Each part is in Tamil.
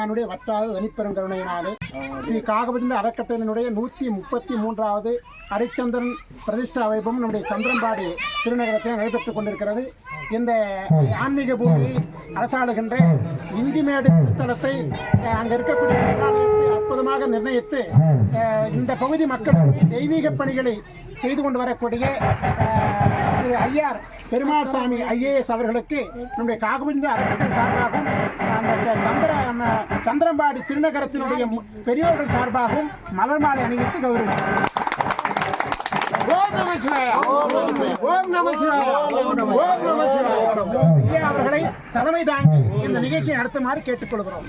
எம்பெருமானுடைய வற்றாத தனிப்பெருங்கருணையினாலே ஸ்ரீ காகபதிந்த அறக்கட்டளையினுடைய 133வது ஹரிச்சந்திரன் பிரதிஷ்டா வைபவம் நம்முடைய சந்திரம்பாடி திருநகரத்தில் நடைபெற்றுக் கொண்டிருக்கிறது. இந்த ஆன்மீக பூமியை அரசாளுகின்ற இஞ்சிமேடு திருத்தலத்தை அங்கே இருக்கக்கூடிய சிவாலயத்தை அற்புதமாக நிர்ணயித்து இந்த பகுதி மக்களுக்கு தெய்வீக பணிகளை செய்து கொண்டு வரக்கூடிய திரு ஐஆர் பெருமாள் சாமி IAS அவர்களுக்கு நம்முடைய காகபதிந்த அறக்கட்டளை சார்பாகவும் அந்த சந்திரம்பாடி திருநகரத்தினுடைய பெரியோர்கள் சார்பாகவும் மலர் மாலை அணிவித்து கௌரவித்தார். அவர்களை தலைமை தாங்கி இந்த நிகழ்ச்சியை நடத்துமாறு கேட்டுக்கொள்கிறோம்.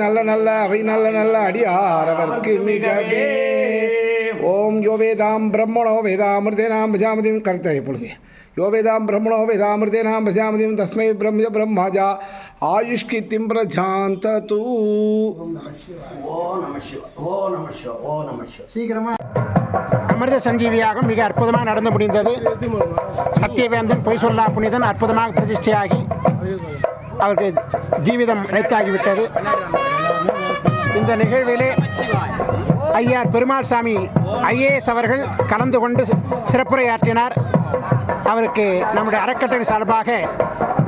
நல்ல நல்ல அவை நல்ல நல்ல அடியாரவர்க்கு மிகவே. ஓம் யோ வேதாம் பிரம்மணோ வேதாமிருதேனாம் பிரஜாமதியும் கருத்தை பொழுது யோ வேதாம் பிரம்மணோ வேதாமிருதேனாம் பிரஜாமதியும் தஸ்மை பிரம்ம பிரம்மாஜா ஆயுஷ்கித்திம் பிரஜாந்தது. சீக்கிரமா அமிர்த சஞ்சீவியாகவும் மிக அற்புதமாக நடந்து முடிந்தது. சத்தியவேந்தன் பொய் சொல்லா புனிதன் அற்புதமாக பிரதிஷ்டையாகி அவருக்கு ஜீவிதம் இழைத்தாகிவிட்டது. இந்த நிகழ்விலே ஐஆர் பெருமாள் சாமி IAS அவர்கள் கலந்து கொண்டு சிறப்புரையாற்றினார். அவருக்கு நம்முடைய அறக்கட்டளை சார்பாக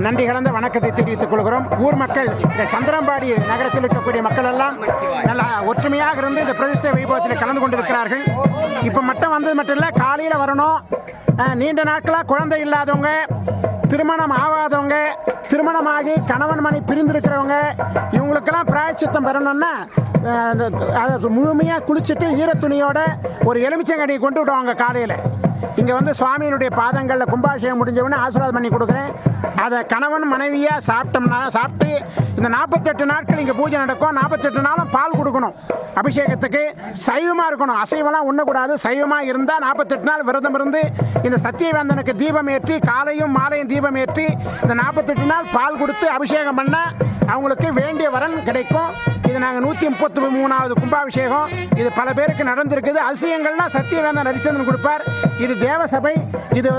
நன்றி கலந்த வணக்கத்தை தெரிவித்துக் கொள்கிறோம். ஊர் மக்கள், இந்த சந்திரம்பாடி நகரத்தில் இருக்கக்கூடிய மக்கள் எல்லாம் நல்லா ஒற்றுமையாக இருந்து இந்த பிரதிஷ்டை வைபவத்தில் கலந்து கொண்டிருக்கிறார்கள். இப்போ மட்டும் வந்தது மட்டும் இல்லை, காலையில் வரணும். நீண்ட நாட்களாக குழந்தை இல்லாதவங்க, திருமணம் ஆகாதவங்க, திருமணமாகி கணவன் மனை பிரிந்திருக்கிறவங்க, இவங்களுக்கெல்லாம் பிராயச்சித்தம் பெறணும்னா அதை முழுமையாக குளிச்சுட்டு ஈரத்துணியோட ஒரு எலுமிச்சங்கனியை கொண்டு விடுவாங்க காலையில். இங்கே வந்து சுவாமியினுடைய பாதங்களில் கும்பாபிஷேகம் முடிஞ்சவொடனே ஆசீர்வாதம் பண்ணி கொடுக்குறேன். அதை கணவன் மனைவியாக சாப்பிட்டு இந்த 48 நாட்கள் இங்கே பூஜை நடக்கும். 48 நாளும் பால் கொடுக்கணும் அபிஷேகத்துக்கு. சைவமாக இருக்கணும், அசைவம்லாம் உண்ணக்கூடாது. சைவமாக இருந்தால் 48 நாள் விரதம் இருந்து இந்த சத்தியவேந்தனுக்கு தீபம் ஏற்றி, காலையும் மாலையும் தீபம் ஏற்றி இந்த 48 நாள் பால் கொடுத்து அபிஷேகம் பண்ணால் அவங்களுக்கு வேண்டிய வரன் கிடைக்கும். இது நாங்கள் 133வது கும்பாபிஷேகம். இது பல பேருக்கு நடந்திருக்குது. அதிசயங்கள்லாம் சத்தியவேந்தன் ஹரிச்சந்திரன் கொடுப்பார். இது தேவசபை, இது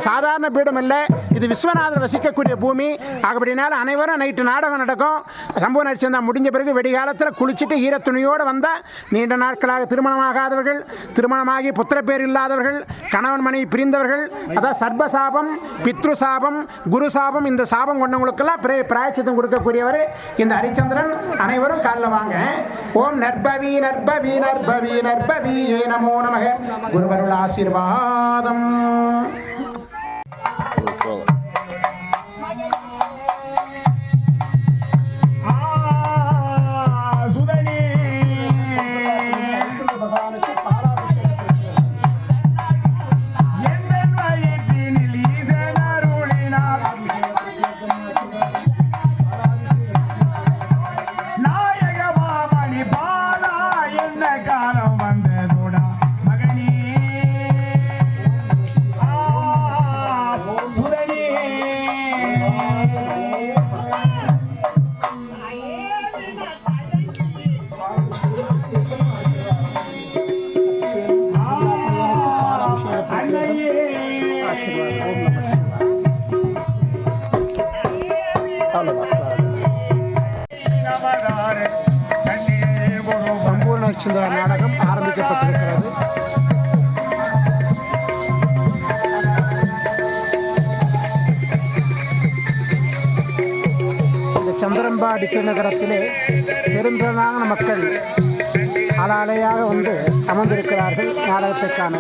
சாதாரண பீடம் இல்லை, இது விஸ்வநாதர் வசிக்கக்கூடிய பூமி. ஆகப்படினால அனைவரும் நைட்டு நாடகம் நடக்கும். சம்பூர்ண ஹரிச்சந்திரன் முடிஞ்ச பிறகு வெடிகாலத்தில் குளிச்சுட்டு ஈரத்துணியோடு வந்தால் நீண்ட நாட்களாக திருமணமாகாதவர்கள், திருமணமாகி புத்திரப்பேர் இல்லாதவர்கள், கணவன் மனைவி பிரிந்தவர்கள், அதாவது சர்பசாபம், பித்ரு சாபம், குரு சாபம், இந்த சாபம் கொண்டவங்களுக்கெல்லாம் பிராயச்சித்தம் கொடுக்கக்கூடியவர் இந்த ஹரிச்சந்திரன். அனைவரும் காலில் வாங்க. ஓம் நற்பவி நற்பவி நற்பவி நற்பவி ஏ நமோ நமக. குருவருள் ஆசீர்வாதம். சம்பூர்ண ஹரிச்சந்திரன் நாடகம் ஆரம்பிக்கப்பட்டிருக்கிறது. இந்த சந்திரம்பாடி திருநகரத்திலே பெருந்திரளான மக்கள் அலையாக வந்து அமர்ந்திருக்கிறார்கள் நாடகத்திற்கான.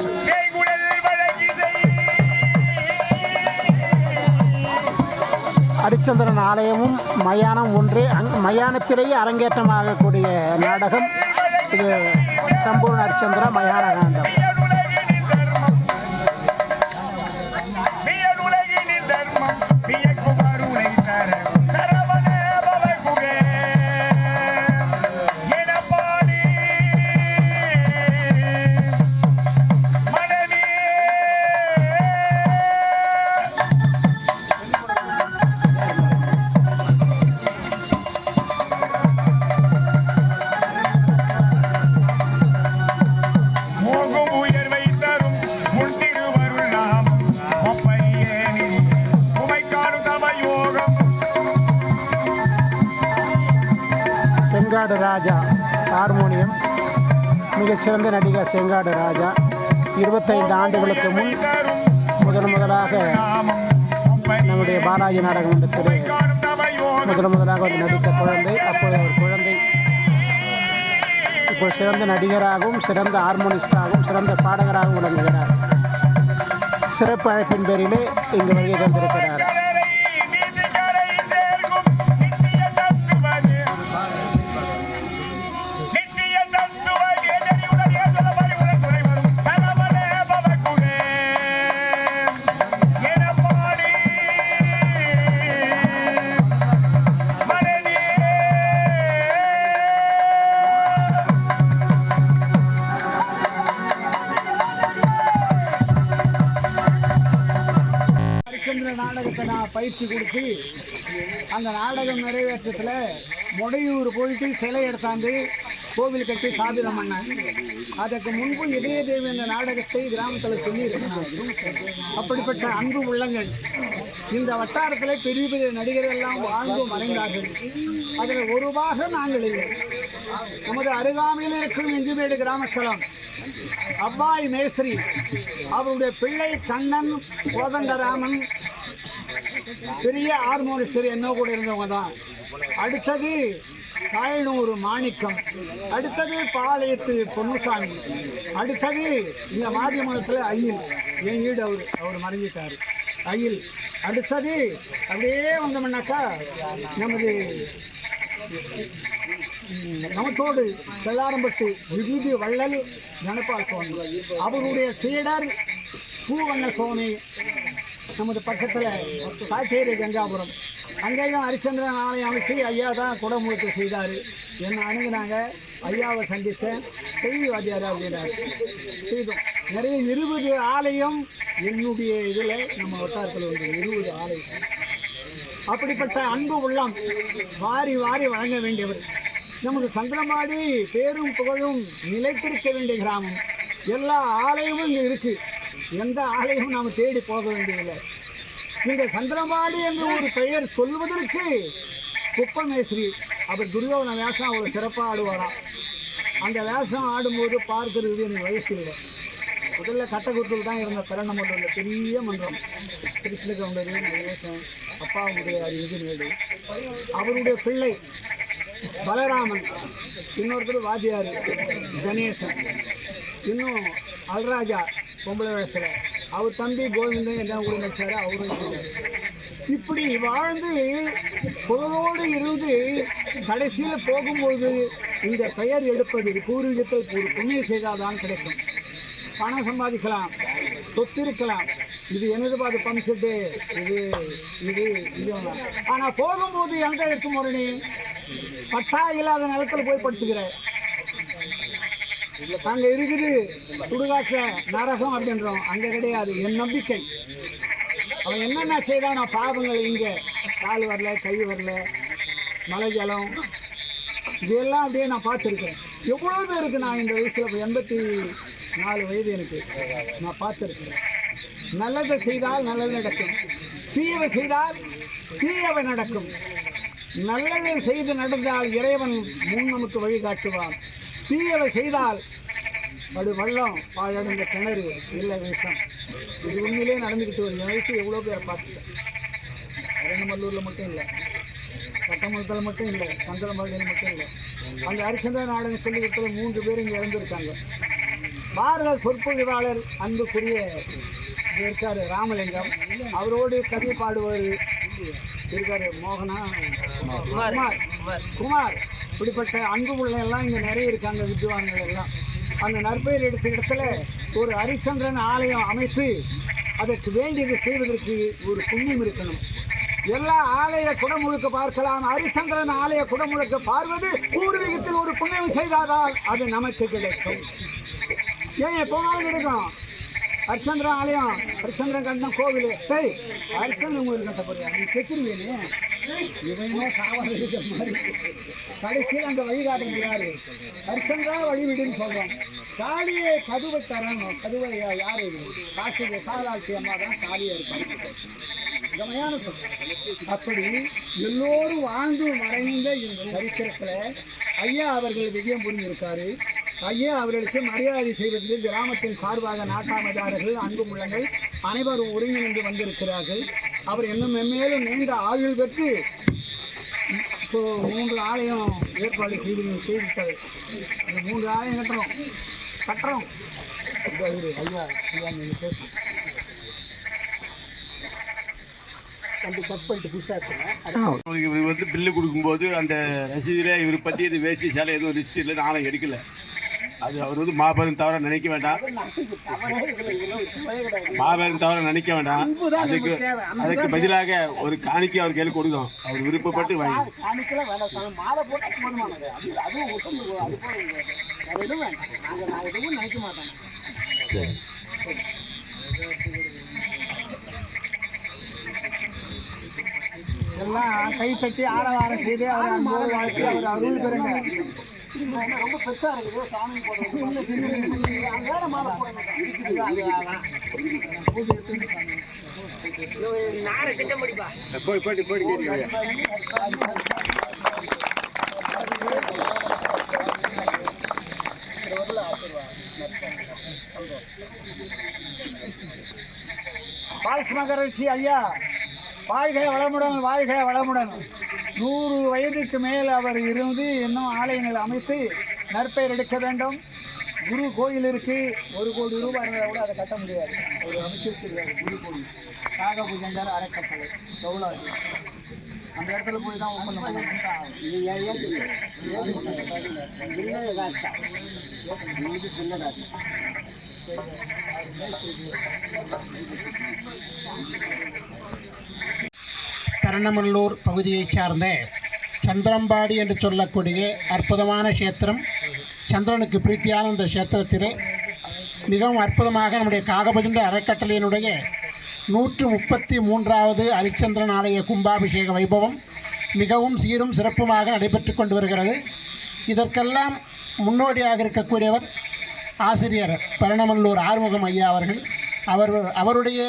ஹரிச்சந்திரன் ஆலயமும் மயானம் ஒன்றே. மயானத்திலேயே அரங்கேற்றமாகக்கூடிய நாடகம் இது சம்பூர்ண ஹரிச்சந்திர மயான காண்டம். Mogo செங்காடு ராஜா ஹார்மோனியம், மிகச்சிறந்த நடிகர் செங்காடு ராஜா 25 ஆண்டுகளுக்கு முன் முதலாக நம்முடைய பாலாஜி நாடக மன்றத்தில் முதலாக வந்து நடித்த குழந்தை. அப்போது ஒரு குழந்தை இப்போ சிறந்த நடிகராகவும் சிறந்த ஹார்மோனிஸ்டாகவும் சிறந்த பாடகராகவும் விளங்குகிறார். சிறப்பு அழைப்பின் பேரிலே இங்கு வருகை தந்திருக்கிறார். நாடகத்தை நான் பயிற்சி கொடுத்து அந்த நாடகம் நிறைவேற்றத்தில் மொடையூர் போயிட்டு சிலை எடுத்தாந்து கோவில் கட்டி சாபிதம் பண்ணேன். அதற்கு முன்பு இதய தேவி என்ற நாடகத்தை கிராமத்தில் சொல்லியிருக்கிறாங்க. அப்படிப்பட்ட அன்பு உள்ளங்கள் இந்த வட்டாரத்தில் பெரிய பெரிய நடிகர்கள் எல்லாம் வாழ்ந்து மறைந்தார்கள். அதில் ஒரு பாகம் நாங்கள் இல்லை. நமது அருகாமையில் இருக்கும் இஞ்சிமேடு கிராமஸ்தலம் அப்பாய் மேஸ்திரி, அவருடைய பிள்ளை கண்ணன் கோதண்டராமன் பெரிய ஹார்மோனிஸ்டர் என்ன கூட இருந்தவங்க தான். அடுத்தது தாயனூர் மாணிக்கம், அடுத்தது பாளையத்து பொன்னுசாமி, அடுத்தது இந்த மாதியமலத்தில் ஐயில், என் வீடு அவர் மறைஞ்சிட்டார் ஐயில். அடுத்தது அப்படியே வந்தோம்னாக்கா நமத்தோடு வெள்ளாரம்பட்டு விபூதி வள்ளல் கணபால் சுவாமி, அவருடைய சீடர் பூவண்ண சுவாமி, நமது பக்கத்தில் காட்டேரி கங்காபுரம், அங்கேயும் ஹரிச்சந்திரன் ஆலயம் அமைச்சு ஐயா தான் குடமுழுக்கு செய்தார். என்னை அணுகுனாங்க, ஐயாவை சந்தித்தேன், செய்தி வாத்தியார் அப்படின்னாரு, செய்தோம். நிறைய 20 ஆலயம் என்னுடைய இதில் நம்ம வட்டாரத்தில் வந்து 20 ஆலயம். அப்படிப்பட்ட அன்பு உள்ளம் வாரி வாரி வழங்க வேண்டியவர். நமது சந்திரமாடி பேரும் புகழும் நிலைத்திருக்க வேண்டிய கிராமம். எல்லா ஆலயமும் இங்கே இருக்குது. எந்த ஆலயமும் நாம் தேடி போக வேண்டியதில்லை. இந்த சந்திரமாடி என்று ஒரு பெயர் சொல்வதற்கு குப்பமேஸ்திரி அவர் துரியோதன வேஷம் அவ்வளோ சிறப்பாக ஆடுவாராம். அந்த வேஷம் ஆடும்போது பார்க்கறது எனக்கு வயசு இல்லை. முதல்ல கட்டக்குத்தில் தான் இருந்த பெரணமல்லூரில் பெரிய மன்றம், கிருஷ்ண கவுண்டரு வேஷம், அப்பாவுடைய இன்ஜினியர், அவருடைய பிள்ளை பலராமன், இன்னொருத்தர் வாத்தியார் கணேசன், இன்னும் அல்ராஜா பொம்பளை வேஷத்தில், அவர் தம்பி கோவிந்தன் என்ன கூட நடிச்சார், அவரும். இப்படி வாழ்ந்து பொருளோடு இருந்து கடைசியில் போகும்போது இந்த பெயர் எடுப்பது பூர்வீகத்தில் ஒரு புண்ணியம் செய்தால்தான் கிடைக்கும். பணம் சம்பாதிக்கலாம், சொத்து இருக்கலாம், இது எனது பாது பம்செட்டு, இது இது இது. ஆனால் போகும்போது எந்த எடுத்து முரணி பட்டா இல்லாத நிலத்தில் போய் படுத்துக்கிற அங்கே இருக்குது சுடுகாற்ற நரகம் அப்படின்றோம். அங்கே கிடையாது. என் நம்பிக்கை அவன் என்னென்ன செய்தான் பாவங்கள், இங்கே கால் வரல, கை வரல, மலை ஜலம், இதெல்லாம் அப்படியே நான் பார்த்துருக்கேன். எவ்வளோ பேருக்கு நான் இந்த வயசில் 84 வயது எனக்கு, நான் பார்த்துருக்கேன். நல்லதை செய்தால் நல்லது நடக்கும், தீயவை செய்தால் தீயவை நடக்கும். நல்லதை செய்து நடந்தால் இறைவன் முன் நமக்கு வழிகாட்டுவான். தீயவை செய்தால் அது வெள்ளம், பாழடைந்த கிணறு, இல்லை விஷம். இது உண்மையிலே நடந்துக்கிட்டு வரும். என் வயசு எவ்வளோ பேரை பார்த்துட்டேன். அரணமல்லூரில் மட்டும் இல்லை, கட்டமலத்தில் மட்டும் இல்லை, சந்திரமலையில் மட்டும் இல்லை. அந்த ஹரிச்சந்திர நாடகம் சொல்லிவிட்டு 3 பேர் இங்கே இறந்துருக்காங்க. பாரத சொற்பொழிவாளர் அன்புக்குரிய இருக்கார் ராமலிங்கம், அவரோடு கதை பாடுவார் இருக்கார் மோகனா குமார். இப்படிப்பட்ட அன்பு உள்ள எல்லாம் இங்கே நிறைய இருக்காங்க, வித்வான்கள் எல்லாம். அந்த நற்பெயர் எடுத்த இடத்துல ஒரு ஹரிச்சந்திரன் ஆலயம் அமைத்து அதற்கு வேண்டியது செய்வதற்கு ஒரு புண்ணியம் இருக்கணும். எல்லா ஆலய குடமுழுக்க பார்க்கலாம், ஹரிச்சந்திரன் ஆலய குடமுழுக்க பார்வது பூர்வீகத்தில் ஒரு புண்ணியம் செய்தால் அது நமக்கு கிடைக்கும். ஏன் எப்போனாலும் கிடைக்கும். ஹரிச்சந்திரன் ஆலயம், ஹரிச்சந்திரன் கண்டம் கோவில், சரி ஹரிச்சந்திரன் கோவில் கட்ட போறியா, நீ செத்துருவேனே, இவனே சாவாத மாதிரி கடைசியில் அந்த வழிகாட்ட முடியாது. ஹரிச்சந்திரா வழிவிடுன்னு சொல்கிறோம். காளியை கதுவை தரணும். கதுவை யார் காசு சாலாட்சி அம்மா தான் காளியாக இருப்பாங்க. இந்த மையான சொல்கிறேன். அப்படி எல்லோரும் வாழ்ந்து மறைந்த இந்த சரித்திரத்தில் ஐயா அவர்கள் விஜயம் புரிந்திருக்காரு. ஐயா அவர்களுக்கு மரியாதை செய்வதற்கு கிராமத்தின் சார்பாக நாட்டாமையாளர்கள், அன்பு உள்ளங்கள் அனைவரும் ஒருங்கிணைந்து வந்திருக்கிறார்கள். அவர் இன்னும் மென்மேலும் நீண்ட ஆயுள் பெற்று இப்போ 3 ஆலயம் ஏற்பாடு செய்திருக்கிறது. இந்த 3 ஆலயம் கட்டுறோம். ஐயா நீங்கள் பேசும் இவர் வந்து பில்லு கொடுக்கும்போது அந்த ரசீதில் இவர் பற்றி இது வேஷ்டி சேலை எதுவும் லிஸ்ட் இல்லை, நானும் எடுக்கல. அது அவர் வந்து மாபெரும் தவற நினைக்க வேண்டாம், அதுக்கு பதிலாக ஒரு காணிக்கை அவர் கையில் கொடுக்கும். அவர் விருப்பப்பட்டு வாங்கி எல்லாம் கைப்பற்றி ஆரவாரம் செய்து அவர் அன்போடு வாழ்க்கை அவர் அருள் பெறுங்க. ரொம்ப பெருசா இருக்குது சாமி பால்ஸ்மகரிஷி ஐயா வாழ்க வளமுடன், வாழ்க வளமுடன். 100 வயதுக்கு மேல் அவர் இருந்து இன்னும் ஆலயங்கள் அமைத்து நற்பெயர் எடுக்க வேண்டும். குரு கோயில் இருக்குது, 1 கோடி ரூபாய் கூட அதை கட்ட முடியாது. ஒரு அமைச்சிருக்கிறார் குரு கோயில், நாகபூஜங்கர் அறக்கட்டளை கவுலாதி. அந்த இடத்துல போய் தான் ஒப்பந்தம் கரணமல்லூர் பகுதியைச் சார்ந்த சந்திரம்பாடி என்று சொல்லக்கூடிய அற்புதமான க்ஷேத்திரம். சந்திரனுக்கு பிரீத்தியான இந்த க்ஷேத்திரத்திலே மிகவும் அற்புதமாக நம்முடைய காகபஜண்ட அறக்கட்டளையினுடைய 133வது ஹரிச்சந்திரன் ஆலய கும்பாபிஷேக வைபவம் மிகவும் சீரும் சிறப்புமாக நடைபெற்று கொண்டு வருகிறது. இதற்கெல்லாம் முன்னோடியாக இருக்கக்கூடியவர் ஆசிரியர் பரணமல்லூர் ஆறுமுகம் ஐயா அவர்கள். அவருடைய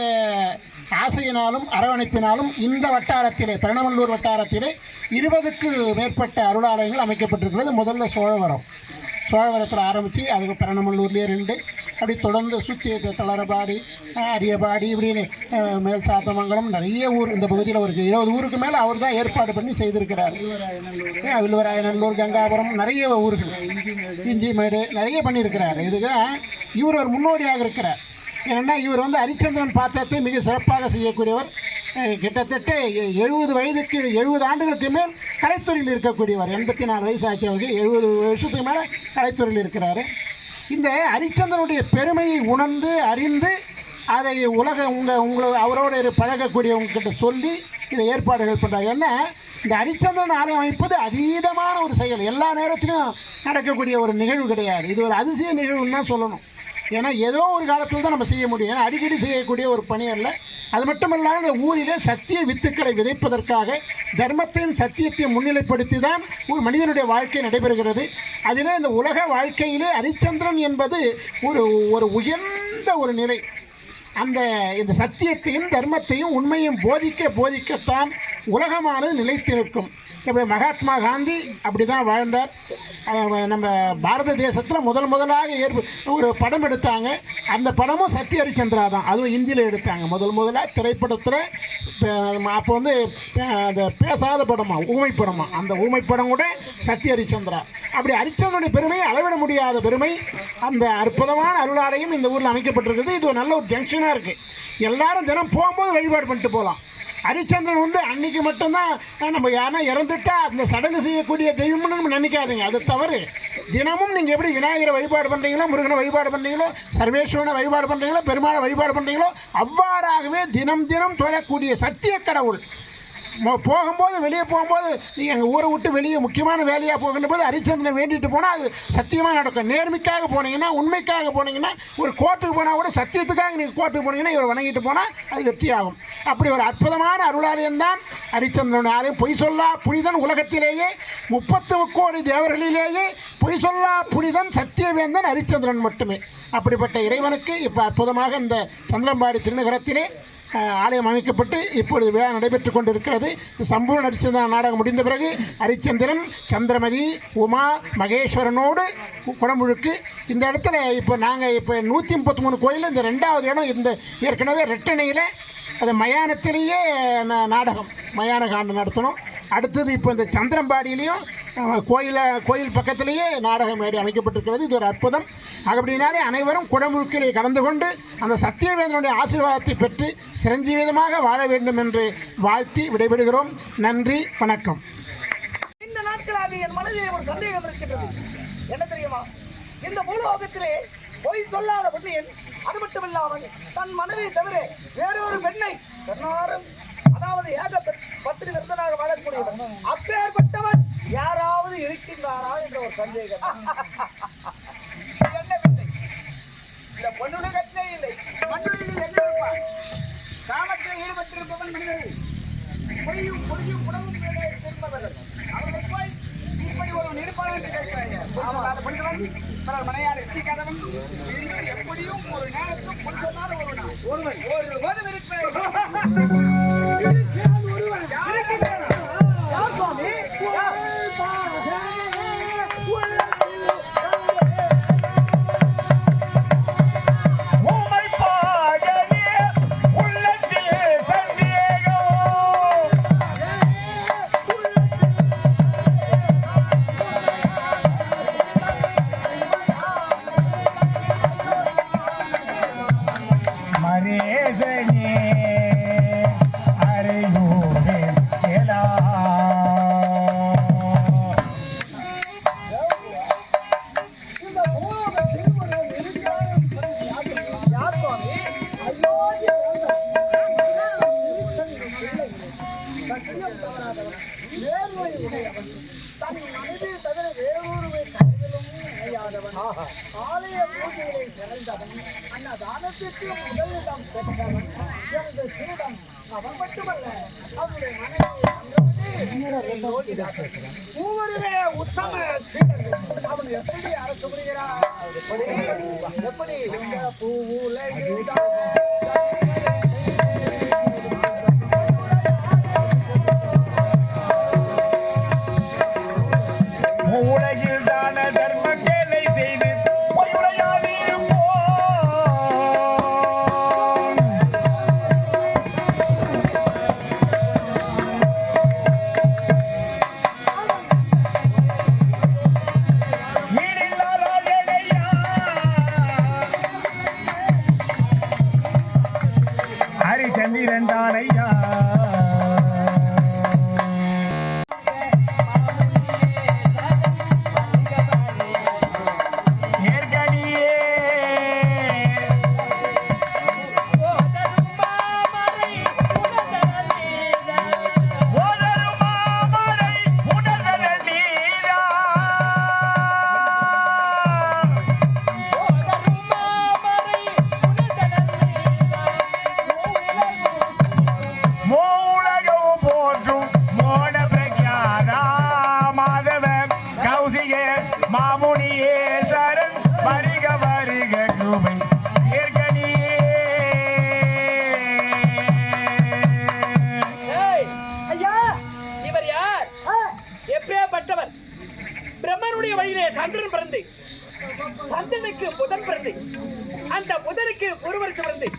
ஆசையினாலும் அரவணைப்பினாலும் இந்த வட்டாரத்திலே, பரணமல்லூர் வட்டாரத்திலே 20க்கு மேற்பட்ட அருளாலயங்கள் அமைக்கப்பட்டிருக்கிறது. முதல்ல சோழவரத்தில் ஆரம்பித்து அதுக்கு பரணமல்லூர்லேயே 2, அப்படி தொடர்ந்து சுற்றி தளரபாடி, அரியபாடி, இப்படின்னு மேல் சாத்தமங்கலம், நிறைய ஊர் இந்த பகுதியில் ஒரு 20 ஊருக்கு மேலே அவர் தான் ஏற்பாடு பண்ணி செய்திருக்கிறார். வில்வராயநல்லூர், கங்காபுரம், நிறைய ஊர்கள், இஞ்சிமேடு நிறைய பண்ணியிருக்கிறார். இதுக்கு இவர் ஒரு முன்னோடியாக இருக்கிறார். ஏன்னா இவர் வந்து ஹரிச்சந்திரன் பாத்திரத்தை மிக சிறப்பாக செய்யக்கூடியவர். கிட்டத்தட்ட 70 ஆண்டுகளுக்கு மேல் கலைத்துறையில் இருக்கக்கூடியவர். 84 வயசு ஆச்சு அவருக்கு. 70 வருஷத்துக்கு மேலே கலைத்துறையில் இருக்கிறார். இந்த ஹரிச்சந்திரனுடைய பெருமையை உணர்ந்து அறிந்து அதை உங்களை அவரோடு பழகக்கூடியவங்ககிட்ட சொல்லி இதை ஏற்பாடுகள் பண்ணுறாங்க. ஏன்னா இந்த ஹரிச்சந்திரன் ஆலயம் அமைப்பது அதீதமான ஒரு செயல், எல்லா நேரத்திலும் நடக்கக்கூடிய ஒரு நிகழ்வு கிடையாது. இது ஒரு அதிசய நிகழ்வுன்னு தான் சொல்லணும். ஏன்னா ஏதோ ஒரு காலத்தில் தான் நம்ம செய்ய முடியும். ஏன்னா அடிக்கடி செய்யக்கூடிய ஒரு பணி அல்ல. அது மட்டுமல்லாமல் இந்த ஊரிலே சத்திய வித்துக்களை விதைப்பதற்காக தர்மத்தையும் சத்தியத்தையும் முன்னிலைப்படுத்தி தான் ஒரு மனிதனுடைய வாழ்க்கை நடைபெறுகிறது. அதிலே இந்த உலக வாழ்க்கையிலே ஹரிச்சந்திரன் என்பது ஒரு உயர்ந்த ஒரு நிலை. இந்த சத்தியத்தையும் தர்மத்தையும் உண்மையும் போதிக்கத்தான் உலகமானது நிலைத்திருக்கும். இப்படி மகாத்மா காந்தி அப்படி தான் வாழ்ந்தார். நம்ம பாரத தேசத்தில் முதலாக ஒரு படம் எடுத்தாங்க. அந்த படமும் சத்திய ஹரிச்சந்திரா தான். அதுவும் இந்தியில் எடுத்தாங்க முதலாக திரைப்படத்தில். அப்போ வந்து அந்த பேசாத படமா, ஊமைப்படமா, அந்த ஊமைப்படம் கூட சத்திய ஹரிச்சந்திரா. அப்படி ஹரிச்சந்திரனுடைய பெருமையை அளவிட முடியாத பெருமை. அந்த அற்புதமான அருளாலயம் இந்த ஊரில் அமைக்கப்பட்டிருக்குது. இது ஒரு நல்ல ஒரு ஜங்ஷனாக இருக்குது. எல்லாரும் தினம் போகும்போது வழிபாடு பண்ணிட்டு போகலாம். ஹரிச்சந்திரன் வந்து அன்னைக்கு மட்டும்தான் நம்ம யாருன்னா இறந்துட்டா அந்த சடங்கு செய்யக்கூடிய தெய்வம்னு நம்ம நினைக்காதீங்க, அது தவறு. தினமும் நீங்கள் எப்படி விநாயகரை வழிபாடு பண்ணுறீங்களோ, முருகனை வழிபாடு பண்ணுறீங்களோ, சர்வேஸ்வரனை வழிபாடு பண்ணுறீங்களோ, பெருமாளை வழிபாடு பண்ணுறீங்களோ, அவ்வாறாகவே தினம் தொழக்கூடிய சத்திய கடவுள். போகும்போது வெளியே போகும்போது நீங்கள் எங்கள் ஊரை விட்டு வெளியே முக்கியமான வேலையாக போகின்ற போது ஹரிச்சந்திரனை வேண்டிட்டு போனால் அது சத்தியமாக நடக்கும். நேர்மைக்காக போனீங்கன்னா, உண்மைக்காக போனீங்கன்னா, ஒரு கோர்ட்டுக்கு போனால் கூட சத்தியத்துக்காக நீங்கள் கோர்ட்டுக்கு போனீங்கன்னா இவர் வணங்கிட்டு போனால் அது வெற்றியாகும். அப்படி ஒரு அற்புதமான அருளாலயம் தான் ஹரிச்சந்திரன் ஆலயம். பொய் சொல்லா புனிதன் உலகத்திலேயே 30 கோடி தேவர்களிலேயே பொய் சொல்லா புனிதன் சத்தியவேந்தன் ஹரிச்சந்திரன் மட்டுமே. அப்படிப்பட்ட இறைவனுக்கு இப்போ அற்புதமாக இந்த சந்திரம்பாடி திருநகரத்திலே ஆலயம் அமைக்கப்பட்டு இப்பொழுது விழா நடைபெற்று கொண்டிருக்கிறது. சம்பூர்ண ஹரிச்சந்திரன் நாடகம் முடிந்த பிறகு ஹரிச்சந்திரன், சந்திரமதி, உமா மகேஸ்வரனோடு குடமுழுக்கு. இந்த இடத்துல இப்போ நாங்கள் இப்போ 133 கோயில், இந்த 2வது இடம் இந்த ஏற்கனவே ரெட்டணையில் அது மயானத்திலேயே நாடகம் மயான காண்டம் நடத்தணும். அடுத்தது இப்போ இந்த சந்திரம்பாடியிலையும் கோயில் பக்கத்திலேயே நாடக மேடை அமைக்கப்பட்டிருக்கிறது. இது ஒரு அற்புதம். அப்படினாலே அனைவரும் குடமுழுக்கிலே கலந்து கொண்டு அந்த சத்தியவேந்தனுடைய ஆசீர்வாதத்தை பெற்று சிரஞ்சீவிதமாக வாழ வேண்டும் என்று வாழ்த்தி விடைபெறுகிறோம். நன்றி, வணக்கம். இந்த நாட்களாக என் மனதிலே ஒரு சந்தேகம் இருக்கின்றது. என்ன தெரியுமா? இந்த பூலோகத்திலே பொய் சொல்லாத புண்ணியன், அது மட்டுமில்லாமல் தன் மனைவியை தவிர வேறொரு பெண்ணை பெண்ணாரும், அதாவது ஏக பத்திரி விருந்தனாக வாழக்கூடியவன், அப்பேற்பட்டவன் யாராவது இருக்கின்றாரா என்ற ஒரு சந்தேகம். என்ன பெண்ணை? இந்த பொண்ணுடைய கட்டளை இல்லை. மண்ணுடையில் எங்க இருப்பான்? காமத்தில் ஈடுபட்டிருப்பவன் மனிதர்கள், பொய்யும் பொய்யும் உணவும் திரும்பவர்கள். அவர்களை போய் இப்படி ஒரு நிருப்பணம் என்று கேட்கிறார்கள். மனையார் ரசிக்காதவன் மீண்டும் எப்படியும் ஒரு நேரத்தில் பொய் சொன்னாலும் ஒருவன் ஒருவன் இருக்கிறான். ஆலய பூஜைகளை சிறந்தவன், அன்னதானத்திற்கு முதலிடம் பெற்றவன் எனது சீடன். அவன் மட்டுமல்ல, அவனுடைய மூவருமே உத்தம சீடர்கள். அவன் எப்படி அரசு புரிகிறான்? எப்படி உலகில் தான தர்மங்களை செய்து ஹரிச்சந்திரன் தானையா மாமுனியே சரண் வருக வருக கிருபை சேர்க்கணியே. ஐயா, இவர் யார்? எப்பேற்பட்டவர்? பிரம்மனுடைய வழியிலே சந்திரன் பிறந்து, சந்திரனுக்கு புதன் பிறந்து, அந்த புதனுக்கு புருவரசு பிறந்து,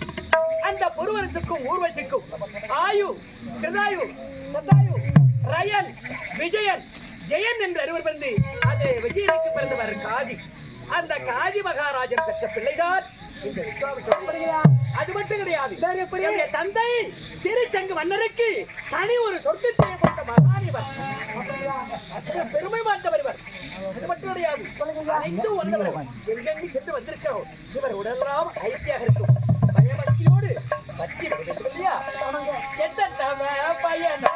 அந்த புருவரசுக்கும் ஊர்வசிக்கும் ஆயு, கிருதாயு, சதாயு, ரயன், விஜயன், ஜெயன் என்று அறிவர் பிறந்து அது விஜயனுக்கு பிறந்தவர் காதி. அந்த காதி மகாராஜன் பெற்ற பிள்ளைதான் இந்த விஸ்வாமித்திரர். அது மட்டும் கிடையாது, தந்தை திருச்சங்கு மன்னருக்கு தனி ஒரு சொத்து செய்யப்பட்ட மகானிவர், பெருமை வாய்ந்தவர் இவர். அது மட்டும் கிடையாது, அனைத்தும் வந்தவர். எங்கெங்கு சென்று வந்திருக்கிறோம், இவர் உடலாம் ஐக்கியாக இருக்கும். பயபக்தியோடு பற்றி இல்லையா? எத்தனை பயனோ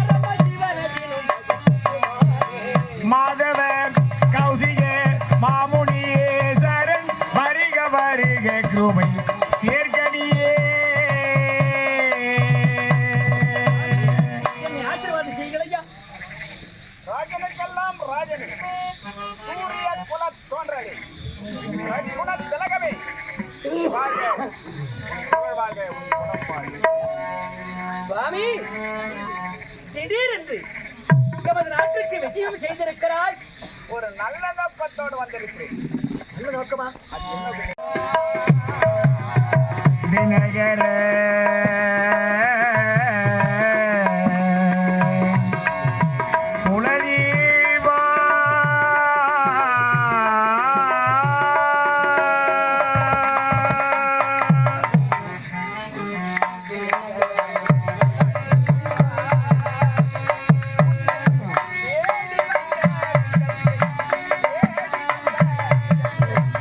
பரம கட்டுமை சேர்க்கடியே என்னை ஆசீர்வாதம் செய்யுங்கள் ஐயா. ராஜனுக்கெல்லாம் ராஜனே சூரிய குல தோன்றலே குல திலகமே வாழ்க வாழ்க சுவாமி, திடீரென்று எமது நாட்டுக்கு விஜயம் செய்திருக்கிறாய். ஒரு நல்ல நோக்கத்தோடு வந்திருக்கிறேன். நல்ல நோக்கமா? தினகர குலதீபா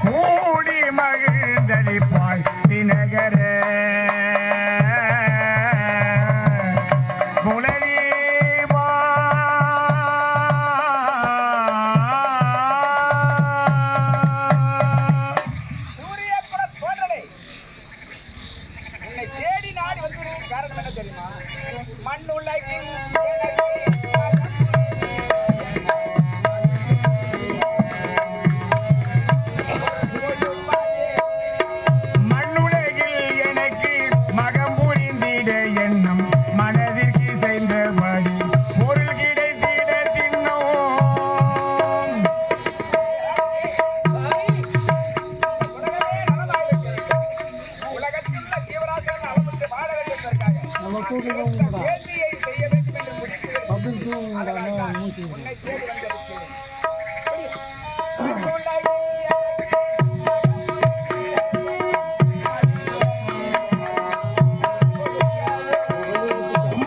கூடி மகிழ்ந்தளிப்பாய் தினகர குலதீபா சூரிய குல தோன்றலே உன்னை தேடி நாடி வந்ததற்கு காரணம் என்ன தெரியுமா? மண்ணுலகில் மண்ணுலகில் எனக்கு மகம் புரிந்திட எண்ணம் மனதிற்கு செய்தபடி பொருள் கிடைத்திட தின்னோம். உலகத்திலுள்ள ஜீவராசிகள் அளவுக்கு வாழ வேண்டும் என்பதற்காக வேள்வியை செய்ய வேண்டும் என்று முடிவு அதனால்தான் உன்னை தேடி வந்திருக்கிறேன்.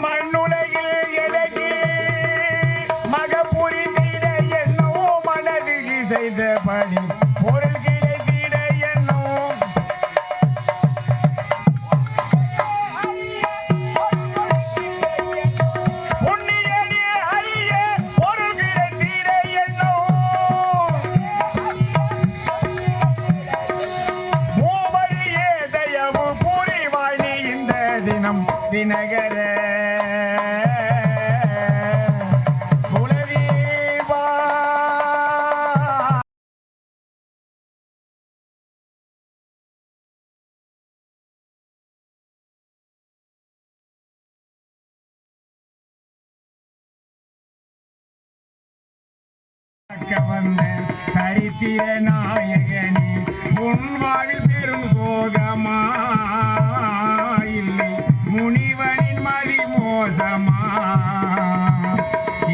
மண்ணுலகில் எனக்கு மக புரிந்திட என்னோ மனதிற்கு செய்தபடி பொருள் கிடைத்திட என்னோ புண்ணியனே அறிய பொருள் கிடைத்திட என்னோ மூவழியே தயவு புரிவாய் நீ இந்த தினம் தினகர குலதீபா வந்த சரித்திர நாயகனே உன் வாழ்வில் பெரும் சோகமா இல்லை முனிவனின் மதி மோசமா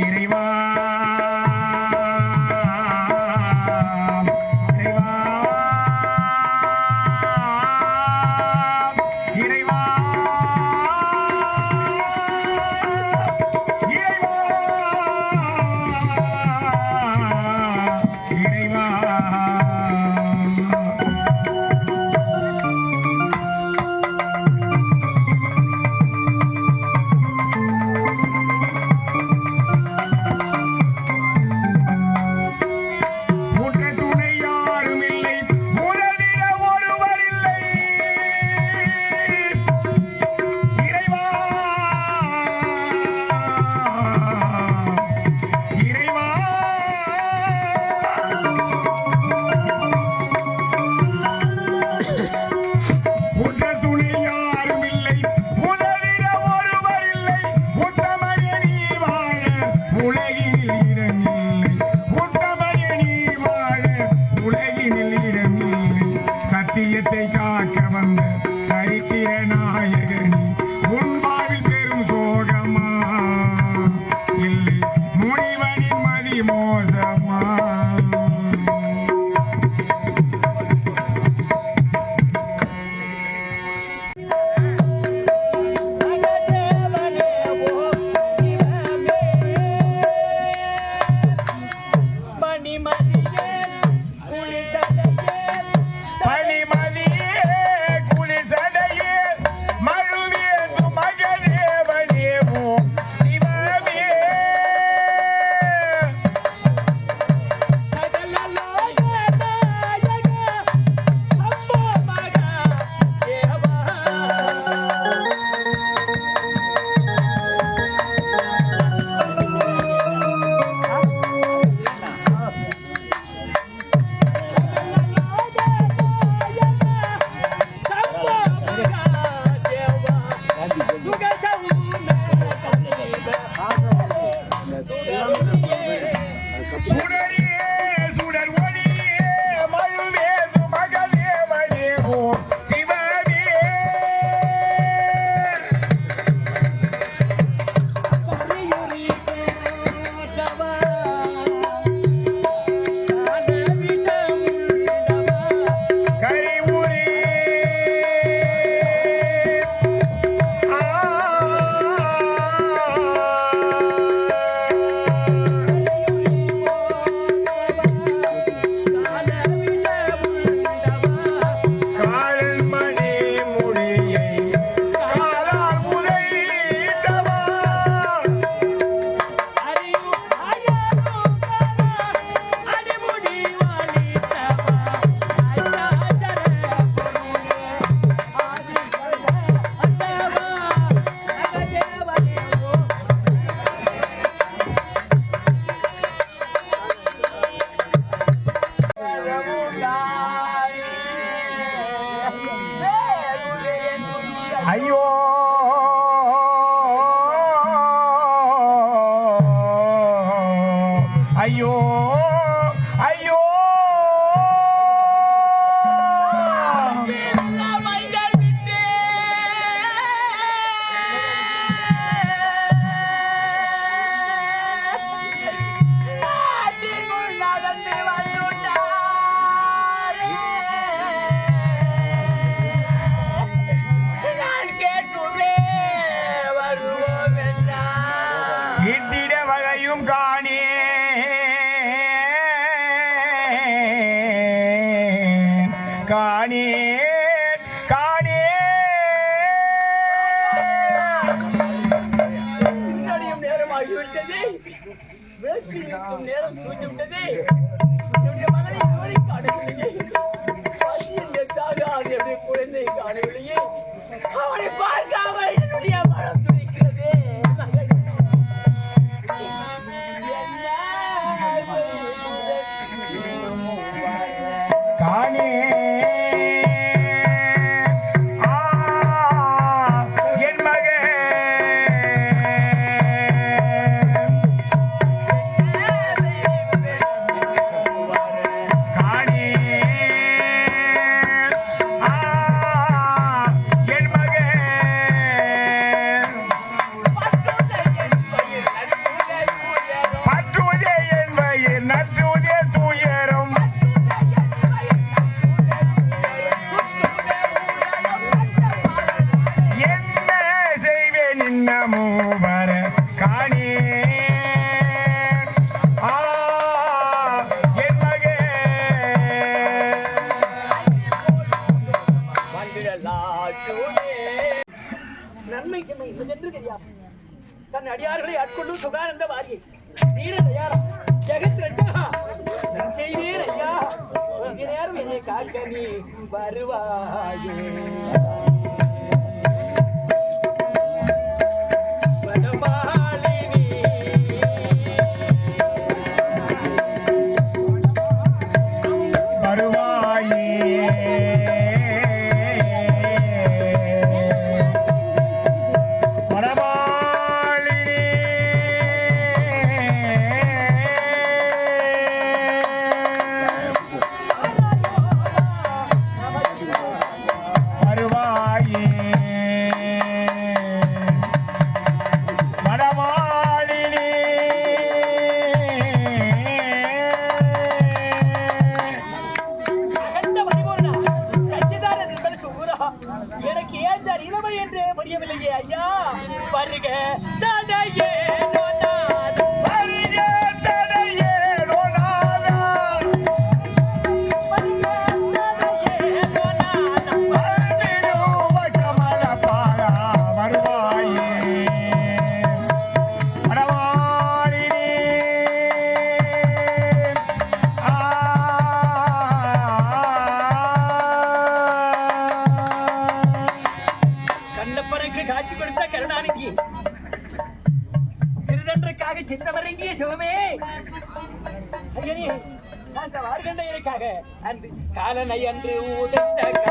இறைவா இறைவா இறைவா இறைவா உற்ற துணை யாரும் இல்லை உதவிட ஒருவர் இல்லை இறைவா இறைவா உற்ற துணை யாரும் இல்லை உதவிட ஒருவர் இல்லை உத்தமனே நீ வாழ உலகினில் இடமில்லை உத்தமனே நீ வாழ உலகினில் இடமில்லை சத்தியத்தை காக்க வந்த சரித்திர நாயகனே உன் வாழ்வில் பெரும் சோகமா இல்லை முனிவனின் மதி மோசமா பனிமதியே குளிசடையே மழுவேந்து மகதேவனே ஓம் சிவமே சகல லோக நாயக சம்போ மகா காணேன் காணேன் பின்னடையும் நேரமாகிவிட்டது. வேட்கை இருக்கும் நேரம் தூங்கிவிட்டது. என்னுடைய மகனை ஓடி காணவில்லையே. பசியில் எத்தாக அது எப்படி குழந்தை காணவில்லையே. அவனை பார்க்காமல் என்னுடைய மனம் துடிக்கிறதே. என் மகன் பற்றுவதே என் வயிறு நற்றுவதே துயரும் என்ன செய்வேன் இன்னமும் வர காணே என் மகன் நன்மைக்கு என்று தெரியாது. தன் அடியார்களை ஆட்கொண்டு சுகானந்த வாரியை தீர தயாரா ஜெகத் ரட்சகா நான் செய்வேன் ஐயா. கொஞ்ச நேரம் என்னை காக்க நீ வருவாயே. வனமாலினி வருவாயே வரமாளினி வருவாயே வரமாளினி அகண்ட பரிபூரணா சச்சிதான நிர்மல சுகுரா எனக்கு ஏன் சார் இளமை என்று புரியவில்லையே ஐயா. வருக தடையே நோனாதம். வருக தடையே நோனாதம். வருக தடையே நோனாதம். வருதிடுவ கமலபாலா வருவாயே வடவாளினி கண்ணப்பனுக்கு காட்சி கொடுத்த கருணாநிதி சிறுதொன்றுக்காக சித்தமரங்கிய சிவமே ஐயனே நான் வார்கண்டையனுக்காக அந்த காலனை அன்று உதைத்த